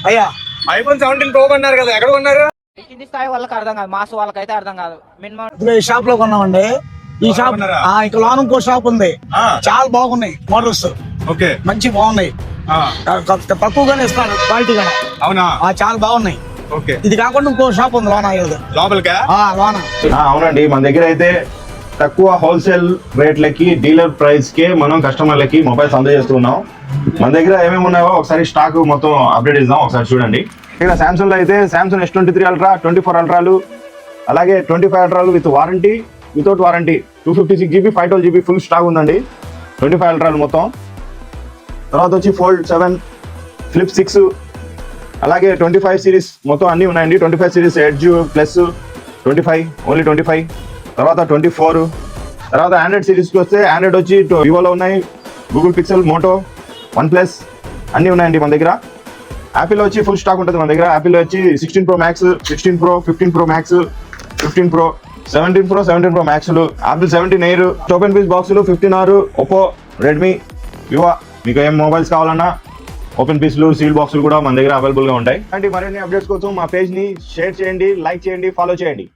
అయ్యా iPhone 17 pro అన్నారు కదా, ఎక్కడ కొన్నారు? కింది స్థాయి వాళ్ళకి అర్థం కాదు, మాస్ వాళ్ళకైతే అర్థం కాదు. మినిమం ఇప్పుడు ఈ షాప్ లో కొన్నామండి. ఈ షాప్ కొన్నారా? ఇక్కడ లోన ఇంకో షాప్ ఉంది, ఆ. చాలా బాగున్నాయి మోడల్స్, ఓకే. మంచి బాగున్నాయి. ఆ, తక్కువగానే ఇస్తాను క్వాలిటీ గానే. అవునా? చాలా బాగున్నాయి. ఓకే. ఇది కాకుండా ఇంకో షాప్ ఉంది లోన లోపలికా? లోన. అవునండి, మన దగ్గర అయితే తక్కువ హోల్సేల్ రేట్లకి డీలర్ ప్రైస్ కే మనం కస్టమర్లకి మొబైల్స్ అందజేస్తున్నాం. మన దగ్గర ఏమేమి ఉన్నాయో ఒకసారి స్టాక్ మొత్తం అప్డేట్ ఇద్దాం, ఒకసారి చూడండి. ఇక్కడ సామ్సంగ్ లో అయితే సామ్సంగ్ S23 అల్ట్రా, 24 అల్ట్రాలు, అలాగే 25 అల్ట్రాలు with warranty, without warranty 256GB 512GB full stock ఉందండి. 25 అల్ట్రాలు మొత్తం. తర్వాత వచ్చి ఫోల్డ్ 7, ఫ్లిప్ 6, అలాగే 25 సిరీస్ మొత్తం అన్నీ ఉన్నాయండి. 25 సిరీస్ ఎడ్జ్ ప్లస్ 25, ఓన్లీ 25. తర్వాత 24. తర్వాత ఆండ్రాయిడ్ సిరీస్కి వస్తే ఆండ్రాయిడ్ వచ్చి వివోలో ఉన్నాయి, గూగుల్ పిక్సెల్, మోటో, OnePlus అన్నీ ఉన్నాయండి మన దగ్గర. యాపిల్ వచ్చి ఫుల్ స్టాక్ ఉంటుంది మన దగ్గర. యాపిల్ వచ్చి 16 Pro Max, 16 Pro, 15 Pro Max, 15 Pro, 17 Pro, 17 Pro Maxలు, యాపిల్ 17 Air, ఓపెన్ పీస్ బాక్సులు 15R, ఒప్పో, రెడ్మీ, వివో, మీకు ఏం మొబైల్స్ కావాలన్నా ఓపెన్ పీస్లు, సీల్ బాక్సులు కూడా మన దగ్గర అవైలబుల్గా ఉంటాయి. అంటే మరిన్ని అప్డేట్స్ కోసం మా పేజ్ని షేర్ చేయండి, లైక్ చేయండి, ఫాలో చేయండి.